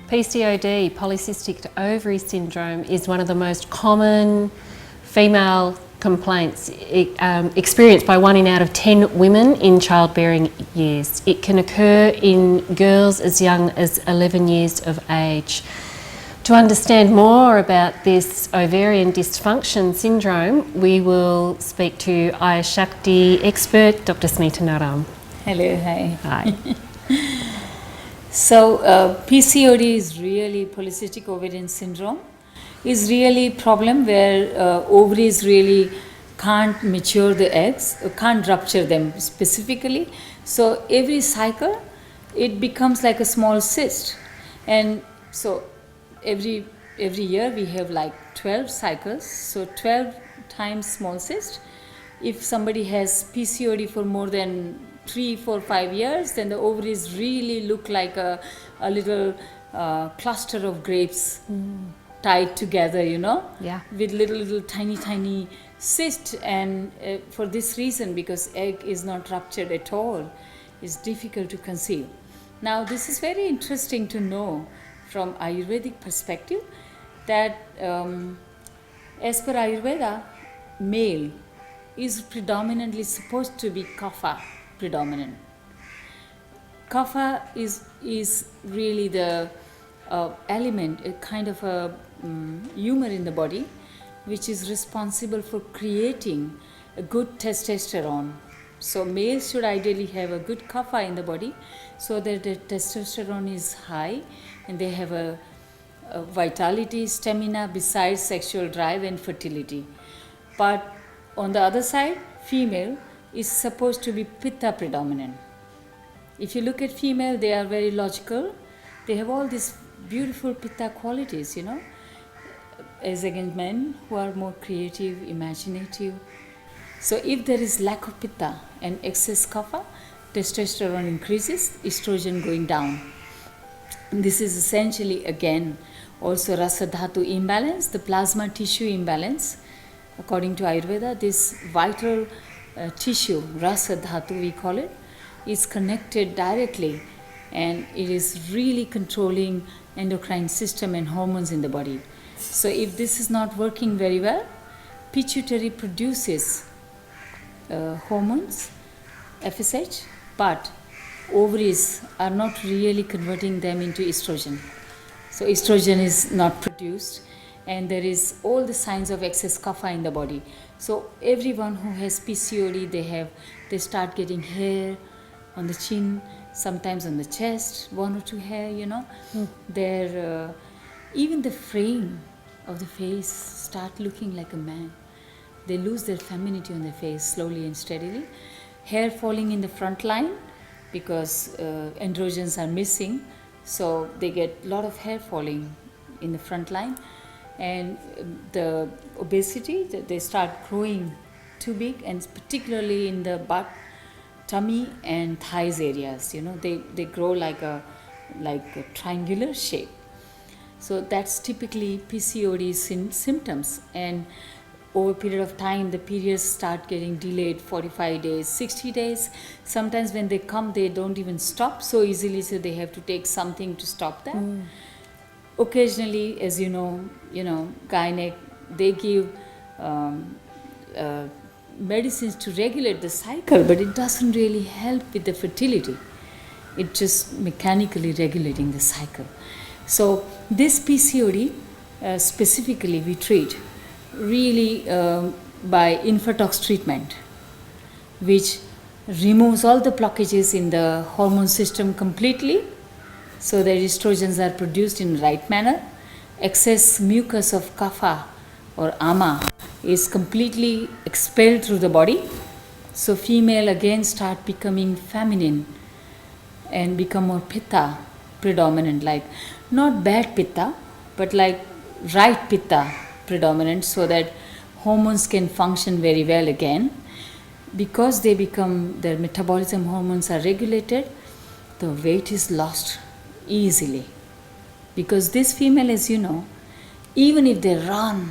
PCOD, polycystic ovary syndrome, is one of the most common female complaints experienced by 1 out of 10 women in childbearing years. It can occur in girls as young as 11 years of age. To understand more about this ovarian dysfunction syndrome, we will speak to Ayushakti expert, Dr. Smita Naram. Hello, hi. Hi. So, PCOD is really polycystic ovarian syndrome. Is really problem where ovaries really can't mature the eggs, can't rupture them specifically. So every cycle, it becomes like a small cyst, and so every year we have like 12 cycles. So 12 times small cyst. If somebody has PCOD for more than 3, 4, 5 years, then the ovaries really look like a little cluster of grapes. Tied together, Yeah. with little tiny cyst, and for this reason, because egg is not ruptured at all, it's difficult to conceive. Now this is very interesting to know from Ayurvedic perspective that as per Ayurveda, male is predominantly supposed to be kapha predominant. Kapha is really the element, a kind of a humor in the body, which is responsible for creating a good testosterone. So males should ideally have a good kapha in the body so that the testosterone is high and they have a vitality, stamina besides sexual drive and fertility. But on the other side, female is supposed to be pitta predominant. If you look at female, they are very logical. They have all these beautiful pitta qualities, as against men who are more creative, imaginative. So if there is lack of pitta and excess kapha, testosterone increases, estrogen going down. This is essentially again also rasa dhatu imbalance, the plasma tissue imbalance. According to Ayurveda, this vital tissue, rasa dhatu we call it, is connected directly, and it is really controlling endocrine system and hormones in the body. So if this is not working very well, pituitary produces hormones, FSH, but ovaries are not really converting them into estrogen. So estrogen is not produced, and there is all the signs of excess kapha in the body. So everyone who has PCOD, they start getting hair on the chin, sometimes on the chest, 1 or 2 hair, Their even the frame of the face start looking like a man. They lose their femininity on their face slowly and steadily. Hair falling in the front line because androgens are missing, so they get a lot of hair falling in the front line. And the obesity, they start growing too big, and particularly in the butt, tummy and thighs areas, they grow like a triangular shape. So that's typically PCOD symptoms, and over a period of time the periods start getting delayed, 45 days, 60 days. Sometimes when they come, they don't even stop so easily, so they have to take something to stop them. Occasionally, as you know, gynec, they give medicines to regulate the cycle, but it doesn't really help with the fertility. It's just mechanically regulating the cycle. So this PCOD specifically we treat really by Infertox treatment, which removes all the blockages in the hormone system completely, so that estrogens are produced in the right manner. Excess mucus of kapha or ama is completely expelled through the body. So female again start becoming feminine and become more pitta predominant, like not bad pitta, but like right pitta predominant, so that hormones can function very well again. Because their metabolism hormones are regulated, the weight is lost easily. Because this female, as you know, even if they run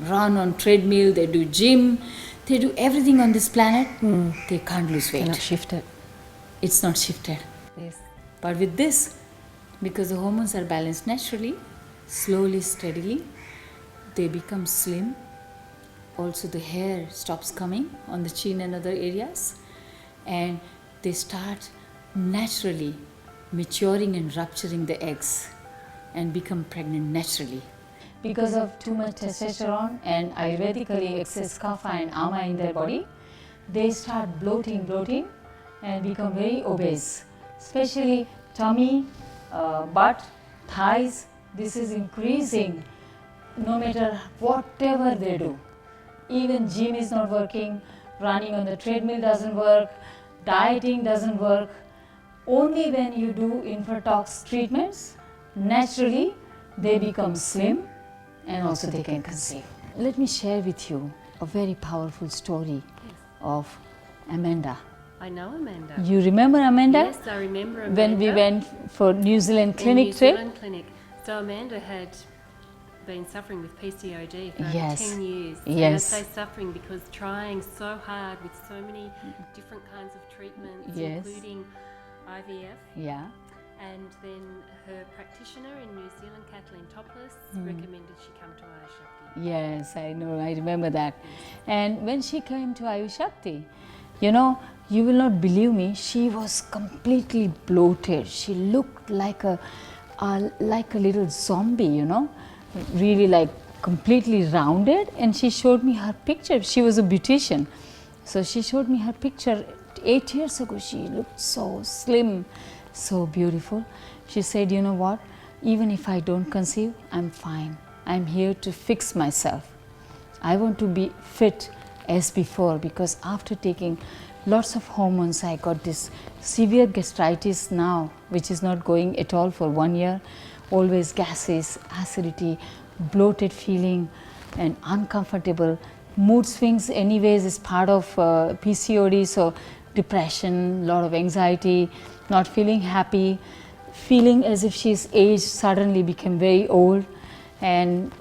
on treadmill, they do gym, they do everything on this planet, they can't lose weight. Cannot shift it. It's not shifted. Yes. But with this, because the hormones are balanced naturally, slowly, steadily, they become slim. Also the hair stops coming on the chin and other areas, and they start naturally maturing and rupturing the eggs and become pregnant naturally. Because of too much testosterone and Ayurvedically excess kapha and ama in their body, they start bloating and become very obese, especially tummy, butt, thighs. This is increasing no matter whatever they do. Even gym is not working, running on the treadmill doesn't work, dieting doesn't work. Only when you do infertox treatments, naturally they become slim and also they can conceive. Let me share with you a very powerful story of Amanda. I know Amanda. You remember Amanda? Yes, I remember Amanda. When we went for New Zealand clinic New trip? Zealand clinic. So Amanda had been suffering with PCOD for Yes. over 10 years. Yes. And I say suffering because trying so hard with so many different kinds of treatments, Yes. including IVF. Yeah. And then her practitioner in New Zealand, Kathleen Topless, recommended she come to Ayushakti. Yes, I know, I remember that. And when she came to Ayushakti, you know, you will not believe me, she was completely bloated. She looked like a little zombie, you know, really like completely rounded. And she showed me her picture. She was a beautician. So she showed me her picture 8 years ago. She looked so slim, so beautiful. She said, you know what, even if I don't conceive, I'm fine. I'm here to fix myself. I want to be fit as before, because after taking lots of hormones, I got this severe gastritis now, which is not going at all for 1 year. Always gases, acidity, bloated feeling and uncomfortable. Mood swings anyways is part of PCOD, so depression, lot of anxiety, not feeling happy, feeling as if she's aged, suddenly became very old, and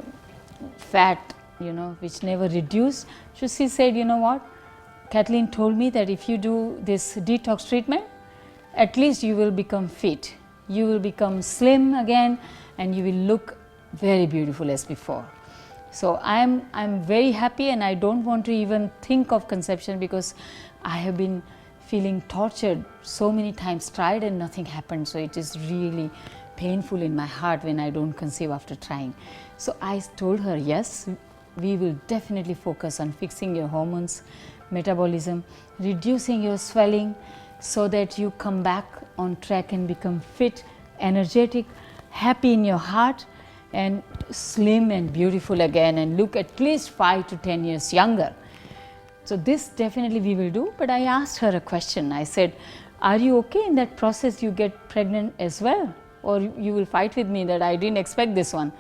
fat, you know, which never reduced. So she said, you know what, Kathleen told me that if you do this detox treatment, at least you will become fit, you will become slim again, and you will look very beautiful as before. So I'm very happy, and I don't want to even think of conception, because I have been feeling tortured so many times, tried and nothing happened. So it is really painful in my heart when I don't conceive after trying. So I told her, yes, we will definitely focus on fixing your hormones, metabolism, reducing your swelling, so that you come back on track and become fit, energetic, happy in your heart, and slim and beautiful again, and look at least 5 to 10 years younger. So this definitely we will do. But I asked her a question. I said, are you okay in that process you get pregnant as well? Or you will fight with me that I didn't expect this one?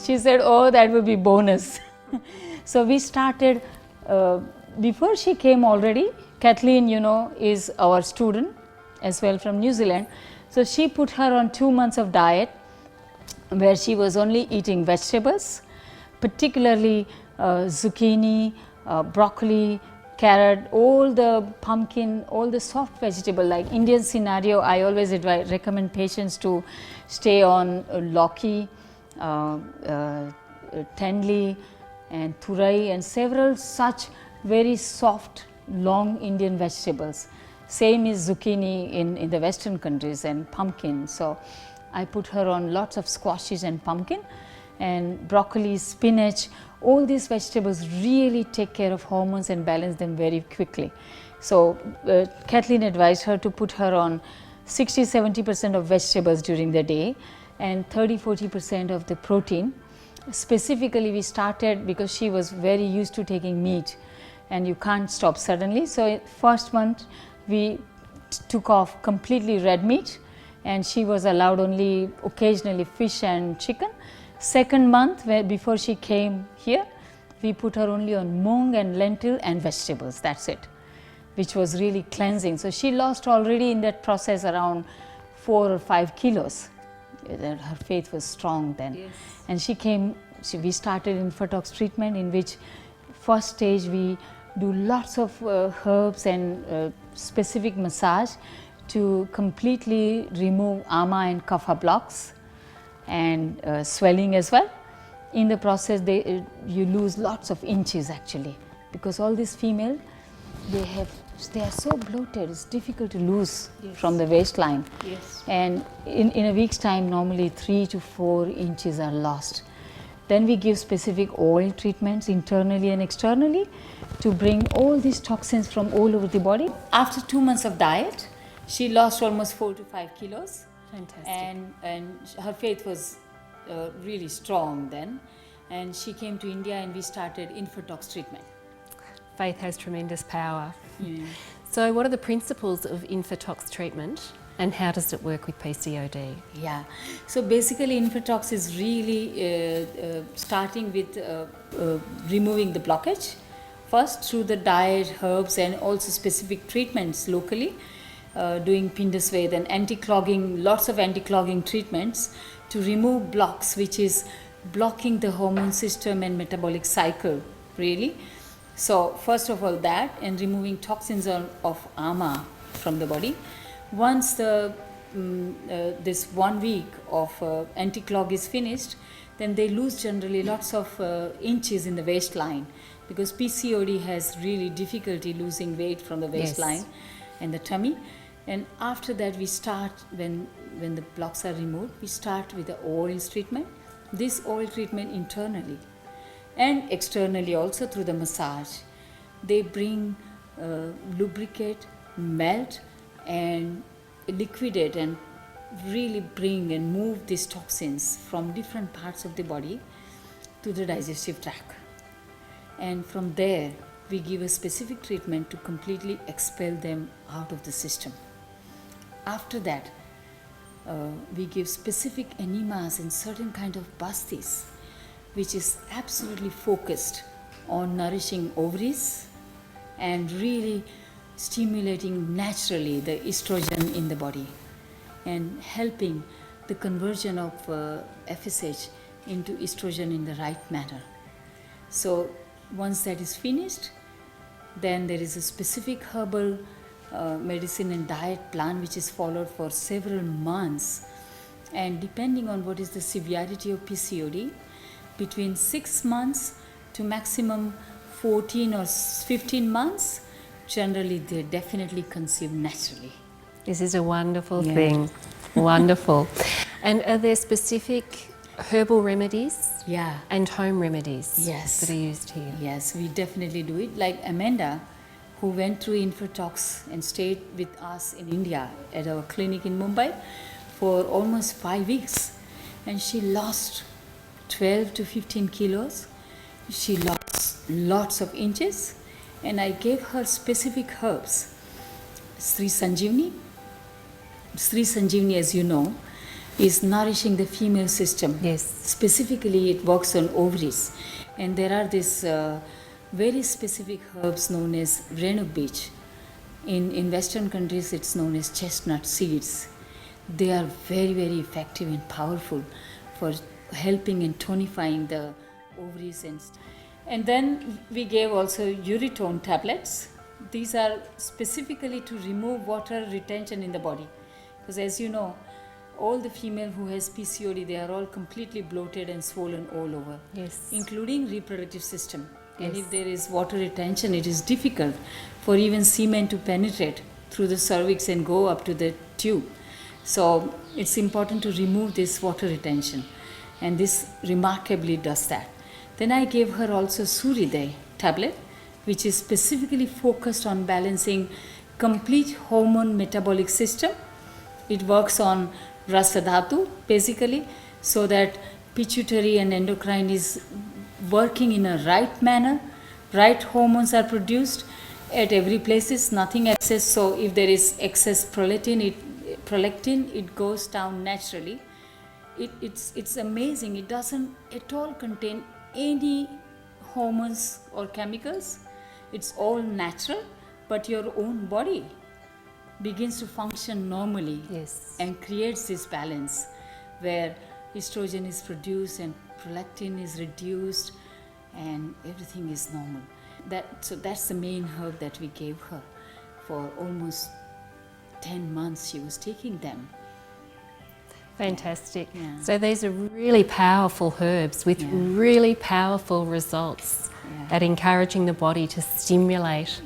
She said, oh, that will be bonus. So we started, before she came already, Kathleen, you know, is our student as well from New Zealand. So she put her on 2 months of diet, where she was only eating vegetables, particularly zucchini, broccoli, carrot, all the pumpkin, all the soft vegetable. Like Indian scenario, I always recommend patients to stay on lauki, tenli and thurai, and several such very soft long Indian vegetables. Same is zucchini in the western countries, and pumpkin. So I put her on lots of squashes and pumpkin, and broccoli, spinach. All these vegetables really take care of hormones and balance them very quickly. So Kathleen advised her to put her on 60-70% of vegetables during the day, and 30-40% of the protein. Specifically, we started because she was very used to taking meat, and you can't stop suddenly. So first month we took off completely red meat, and she was allowed only occasionally fish and chicken. Second month, before she came here, we put her only on mung and lentil and vegetables, that's it, which was really cleansing. So she lost already in that process around 4 or 5 kilos. Her faith was strong then. Yes. And she came, we started infertox treatment, in which first stage we do lots of herbs and specific massage to completely remove ama and kapha blocks and swelling as well. In the process, you lose lots of inches actually, because all these female, they are so bloated, it's difficult to lose from the waistline. Yes. And in a week's time, normally 3 to 4 inches are lost. Then we give specific oil treatments internally and externally to bring all these toxins from all over the body. After 2 months of diet, she lost almost 4 to 5 kilos. Fantastic. And her faith was really strong then. And she came to India and we started Infotox treatment. Faith has tremendous power. Yeah. So what are the principles of Infotox treatment and how does it work with PCOD? Yeah, so basically Infotox is really starting with removing the blockage first through the diet, herbs and also specific treatments locally, doing Pindasved and anti-clogging, lots of anti-clogging treatments to remove blocks which is blocking the hormone system and metabolic cycle really. So first of all that, and removing toxins of ama from the body. Once this 1 week of anti-clog is finished, then they lose generally lots of inches in the waistline, because PCOD has really difficulty losing weight from the waistline and the tummy. And after that we start, when the blocks are removed, we start with the oils treatment. This oil treatment internally and externally also through the massage. They bring, lubricate, melt and liquidate and really bring and move these toxins from different parts of the body to the digestive tract. And from there, we give a specific treatment to completely expel them out of the system. After that, we give specific enemas and certain kind of bastis, which is absolutely focused on nourishing ovaries and really stimulating naturally the estrogen in the body and helping the conversion of FSH into estrogen in the right manner. So once that is finished, then there is a specific herbal medicine and diet plan which is followed for several months, and depending on what is the severity of PCOD, between 6 months to maximum 14 or 15 months, generally they definitely conceive naturally. This is a wonderful thing. Wonderful. And are there specific herbal remedies and home remedies that are used here? Yes, we definitely do it. Like Amanda, who went through Infotox and stayed with us in India at our clinic in Mumbai for almost 5 weeks, and she lost 12 to 15 kilos. She lost lots of inches, and I gave her specific herbs. Sri Sanjeevani, as you know, is nourishing the female system. Yes. Specifically, it works on ovaries. And there are these very specific herbs known as renuk beech. In Western countries, it's known as chestnut seeds. They are very, very effective and powerful for helping and tonifying the ovaries. And then we gave also uretone tablets. These are specifically to remove water retention in the body. Because as you know, all the female who has PCOD, they are all completely bloated and swollen all over, including reproductive system. And if there is water retention, it is difficult for even semen to penetrate through the cervix and go up to the tube. So it's important to remove this water retention, and this Remarkably does that. Then I gave her also Suriday tablet, which is specifically focused on balancing complete hormone metabolic system. It works on Rasadhatu basically, so that pituitary and endocrine is working in a right manner, right hormones are produced at every places, nothing excess. So if there is excess prolactin, it goes down naturally. It's amazing. It doesn't at all contain any hormones or chemicals. It's all natural, but your own body begins to function normally and creates this balance where estrogen is produced and prolactin is reduced and everything is normal. So that's the main herb that we gave her for almost 10 months she was taking them. Fantastic. Yeah. So these are really powerful herbs with really powerful results at encouraging the body to stimulate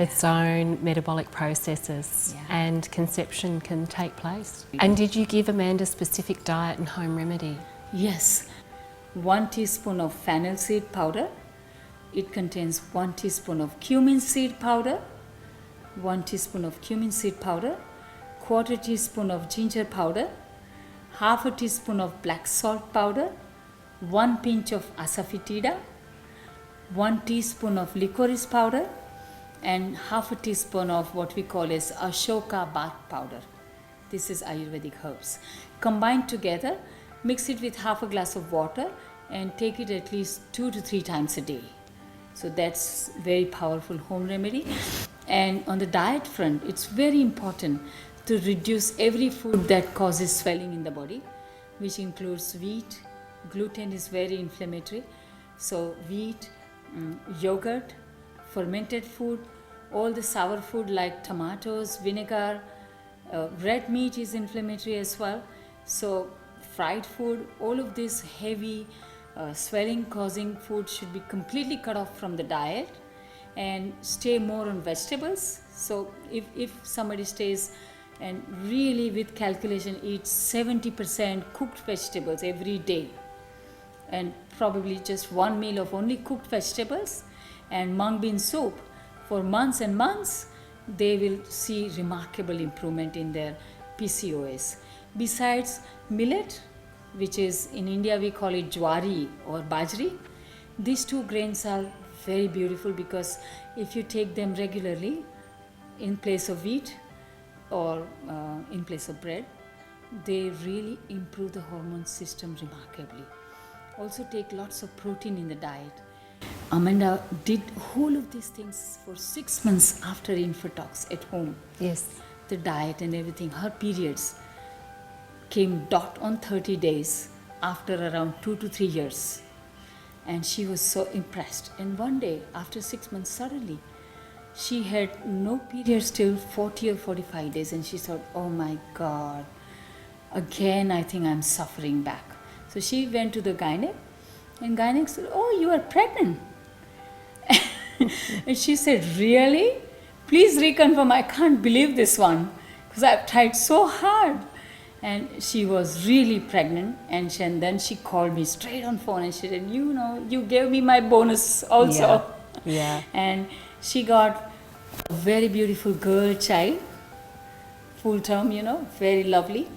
its own metabolic processes and conception can take place. And did you give Amanda specific diet and home remedy? Yes. 1 teaspoon of fennel seed powder. It contains 1 teaspoon of cumin seed powder, 1 teaspoon of cumin seed powder, 1/4 teaspoon of ginger powder, 1/2 teaspoon of black salt powder, 1 pinch of asafoetida, 1 teaspoon of licorice powder, and 1/2 teaspoon of what we call as Ashoka bark powder. This is Ayurvedic herbs. Combined together, mix it with 1/2 glass of water and take it at least 2 to 3 times a day. So that's very powerful home remedy. And on the diet front, it's very important to reduce every food that causes swelling in the body, which includes wheat. Gluten is very inflammatory. So wheat, yogurt, fermented food, all the sour food like tomatoes, vinegar, red meat is inflammatory as well. So fried food, all of this heavy swelling causing food should be completely cut off from the diet and stay more on vegetables. So if somebody stays and really with calculation eats 70% cooked vegetables every day and probably just one meal of only cooked vegetables and mung bean soup for months and months, they will see remarkable improvement in their PCOS. Besides millet, which is in India we call it jwari or bajri, these two grains are very beautiful because if you take them regularly in place of wheat or in place of bread, they really improve the hormone system remarkably. Also take lots of protein in the diet. Amanda did whole of these things for 6 months after Infotox at home. Yes. The diet and everything, her periods came dot on 30 days after around 2 to 3 years. And she was so impressed. And one day, after 6 months, suddenly, she had no periods till 40 or 45 days. And she thought, oh my God, again I think I'm suffering back. So she went to the gynaec, and gynaec said, oh, you are pregnant. And she said, really? Please reconfirm, I can't believe this one, because I've tried so hard. And she was really pregnant, and then she called me straight on phone and she said, you know, you gave me my bonus also. Yeah. And she got a very beautiful girl child, full term, you know, very lovely.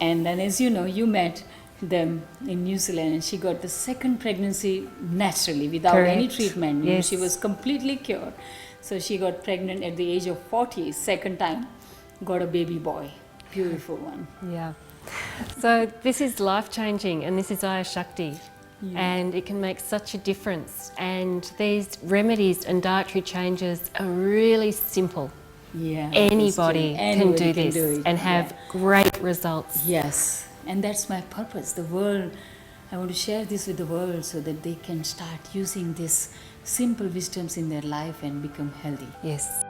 And then, as you know, you met them in New Zealand, and she got the second pregnancy naturally without any treatment. Yes. She was completely cured. So she got pregnant at the age of 40, second time, got a baby boy. Beautiful one. Yeah. So this is life-changing, and this is Ayushakti, and it can make such a difference. And these remedies and dietary changes are really simple. Yeah. Anybody can do this and have great results. Yes. And that's my purpose. The world, I want to share this with the world so that they can start using these simple wisdoms in their life and become healthy. Yes.